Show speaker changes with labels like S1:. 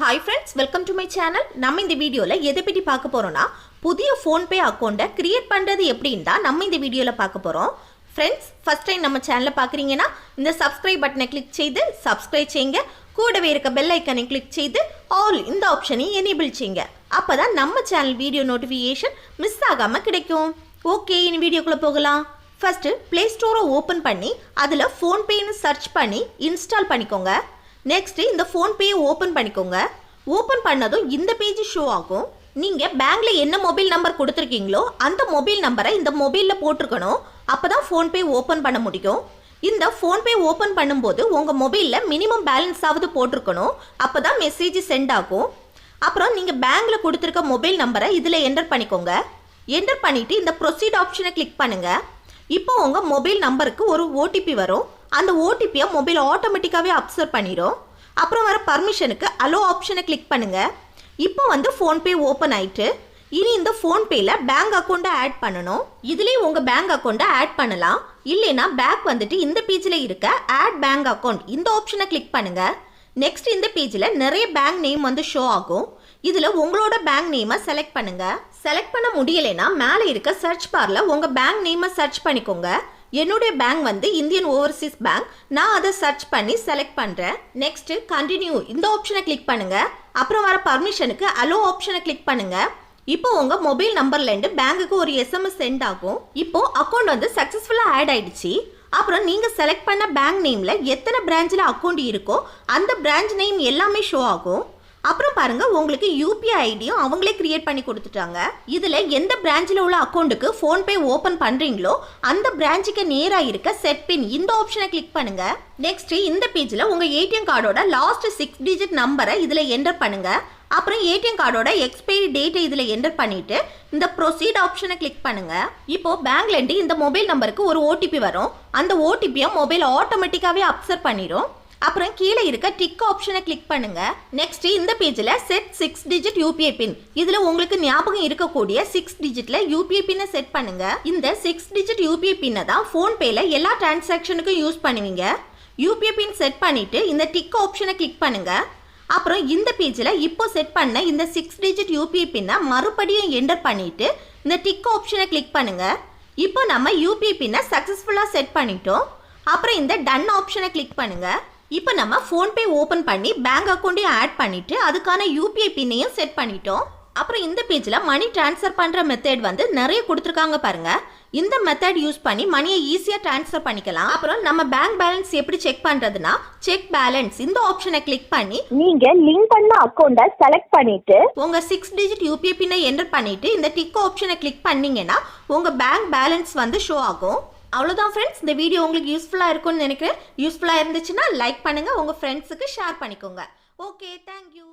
S1: Hi friends, welcome to my channel. நம்ம இந்த வீடியோல எதை பத்தி பார்க்க போறோம்னா புதிய PhonePe அக்கவுண்ட கிரியேட் பண்றது எப்படின்னு தான் நம்ம இந்த வீடியோல பார்க்க போறோம். Friends, first time நம்ம சேனலை பார்க்கறீங்கன்னா இந்த subscribe பட்டனை கிளிக் செய்து subscribe செய்யுங்க. கூடவே இருக்க bell ஐகானை கிளிக் செய்து all இந்த ஆப்ஷனை enable செய்யுங்க. அப்பதான் நம்ம சேனல் வீடியோ நோட்டிஃபிகேஷன் மிஸ் ஆகாம கிடைக்கும். ஓகே, இந்த வீடியோக்குள்ள போகலாம். First Play Store ஓபன் பண்ணி அதுல PhonePe ன்னு சர்ச் பண்ணி இன்ஸ்டால் பண்ணிக்கோங்க. Next இந்த PhonePe ஓபன் பண்ணிக்கோங்க. ஓபன் பண்ணதும் இந்த பேஜ் ஷோ ஆகும். நீங்க பேங்க்ல என்ன மொபைல் நம்பர் கொடுத்திருக்கீங்களோ அந்த மொபைல் நம்பரை இந்த மொபைல்ல போட்டுக்கணும். அப்பதான் PhonePe ஓபன் பண்ண முடியும். இந்த PhonePe ஓபன் பண்ணும்போது உங்க மொபைல்ல மினிமம் பேலன்ஸ் ஆவது போட்டுக்கணும். அப்பதான் மெசேஜ் சென்ட் ஆகும். அப்புறம் நீங்க பேங்க்ல கொடுத்திருக்க மொபைல் நம்பரை இதுல என்டர் பண்ணிக்கோங்க. என்டர் பண்ணிட்டு இந்த ப்ரொசீட் ஆப்ஷனை கிளிக் பண்ணுங்க. இப்போ உங்க மொபைல் நம்பருக்கு ஒரு OTP வரும். அந்த ஓடிபியை மொபைல் ஆட்டோமேட்டிக்காவே அப்சர்வ் பண்ணிரும். அப்புறம் வர பர்மிஷனுக்கு அலோ ஆப்ஷனை கிளிக் பண்ணுங்க. இப்போ வந்து PhonePe ஓபன் ஆயிட்டு இனி இந்த PhonePeல பேங்க் அக்கௌண்ட்டை ஆட் பண்ணணும். இதுலயே உங்க பேங்க் அக்கௌண்ட்டை ஆட் பண்ணலாம். இல்லைனா பேக் வந்துட்டு இந்த பேஜ்ல இருக்க ஆட் பேங்க் அக்கௌண்ட் இந்த ஆப்ஷனை கிளிக் பண்ணுங்க. நெக்ஸ்ட் இந்த பேஜ்ல நிறைய பேங்க் நேம் வந்து ஷோ ஆகும். இதுல உங்களோட பேங்க் நேமை செலக்ட் பண்ணுங்க. செலக்ட் பண்ண முடியலைன்னா மேலே இருக்க சர்ச் பார்ல உங்க பேங்க் நேமை சர்ச் பண்ணிக்கோங்க. என்னுடைய பேங்க் வந்து இந்தியன் ஓவர்சீஸ் பேங்க். நான் அதை சர்ச் பண்ணி செலக்ட் பண்றேன். நெக்ஸ்ட் கண்டினியூ இந்த ஆப்ஷனை கிளிக் பண்ணுங்க. அப்புறம் வர பர்மிஷனுக்கு அலோ ஆப்ஷனை கிளிக் பண்ணுங்க. இப்போ உங்க மொபைல் நம்பர்ல இருந்து பேங்குக்கு ஒரு SMS சென்ட் ஆகும். இப்போ அக்கௌண்ட் வந்து சக்சஸ்ஃபுல்லா ஆட் ஆயிடுச்சு. அப்புறம் நீங்க செலக்ட் பண்ண பேங்க் நேம்ல எத்தனை பிரான்ச்ல அக்கௌண்ட் இருக்கோ அந்த பிரான்ச் நேம் எல்லாமே ஷோ ஆகும். அப்புறம் பாருங்க, உங்களுக்கு UPI ஐடியும் அவங்களே கிரியேட் பண்ணி கொடுத்துட்டாங்க. இதுல எந்த பிரான்ச்ல உள்ள அக்கௌண்ட்டுக்கு PhonePe ஓபன் பண்றீங்களோ அந்த பிரான்ச்சுக்கு நேரா இருக்க செட் பின் இந்த ஆப்ஷனை கிளிக் பண்ணுங்க. நெக்ஸ்ட் இந்த பேஜ்ல உங்க ATM கார்டோட லாஸ்ட் 6 டிஜிட் நம்பரை இதுல என்டர் பண்ணுங்க. அப்புறம் ATM கார்டோட எக்ஸ்பைரி டேட்டை இதுல என்டர் பண்ணிட்டு இந்த ப்ரொசீட் ஆப்ஷனை கிளிக் பண்ணுங்க. இப்போ பேங்க்ல இருந்து இந்த மொபைல் நம்பருக்கு ஒரு OTP வரும். அந்த OTPயை மொபைல் ஆட்டோமேட்டிக்காவே அப்சர்வ் பண்ணிரும். அப்புறம் கீழே இருக்க டிக் ஆப்ஷனை கிளிக் பண்ணுங்க. நெக்ஸ்ட் இந்த பேஜ்ல செட் 6 டிஜிட் UPI பின் இதுல உங்களுக்கு ஞாபகம் இருக்கக்கூடிய 6 டிஜிட்ல UPI பின்னை செட் பண்ணுங்க. இந்த 6 டிஜிட் UPI பின்னை தான் PhonePeல எல்லா டிரான்சாக்ஷனுக்கும் யூஸ் பண்ணுவீங்க. UPI பின் செட் பண்ணிட்டு இந்த டிக் ஆப்ஷனை கிளிக் பண்ணுங்க. அப்புறம் இந்த பேஜ்ல இப்போ செட் பண்ண இந்த 6 டிஜிட் UPI பின்னை மறுபடியும் என்டர் பண்ணிட்டு இந்த டிக் ஆப்ஷனை கிளிக் பண்ணுங்க. இப்போ நம்ம UPI பின்னை சக்சஸ்ஃபுல்லா செட் பண்ணிட்டோம். அப்புறம் இந்த டன் ஆப்ஷனை கிளிக் பண்ணுங்க. இப்போ நம்ம PhonePe ஓபன் பண்ணி பேங்க் அக்கௌண்ட்டையும் ஆட் பண்ணிட்டு அதுக்கான UPI பின்னையும் செட் பண்ணிட்டோம். அப்புறம் இந்த பேஜ்ல மணி டிரான்ஸ்ஃபர் பண்ற மெத்தட் வந்து நிறைய கொடுத்துருக்காங்க பாருங்க. இந்த மெத்தட் யூஸ் பண்ணி மணியை ஈஸியா டிரான்ஸ்ஃபர் பண்ணிக்கலாம். அப்புறம் நம்ம பேங்க் பேலன்ஸ் எப்படி செக் பண்றதுன்னா செக் பேலன்ஸ் இந்த ஆப்ஷனை கிளிக் பண்ணி
S2: நீங்க லிங்க் பண்ண அக்கௌண்ட்டை செலக்ட் பண்ணிட்டு
S1: உங்க 6 டிஜிட் UPI பின்னை என்டர் பண்ணிட்டு இந்த டிக் ஆப்ஷனை கிளிக் பண்ணீங்கன்னா உங்க பேங்க் பேலன்ஸ் வந்து ஷோ ஆகும். அவ்வளோதான் ஃப்ரெண்ட்ஸ், இந்த வீடியோ உங்களுக்கு யூஸ்ஃபுல்லாக இருக்கும்னு நினைக்கிறேன். யூஸ்ஃபுல்லாக இருந்துச்சுன்னா லைக் பண்ணுங்கள், உங்கள் ஃப்ரெண்ட்ஸுக்கு ஷேர் பண்ணிக்கோங்க. Okay, thank you.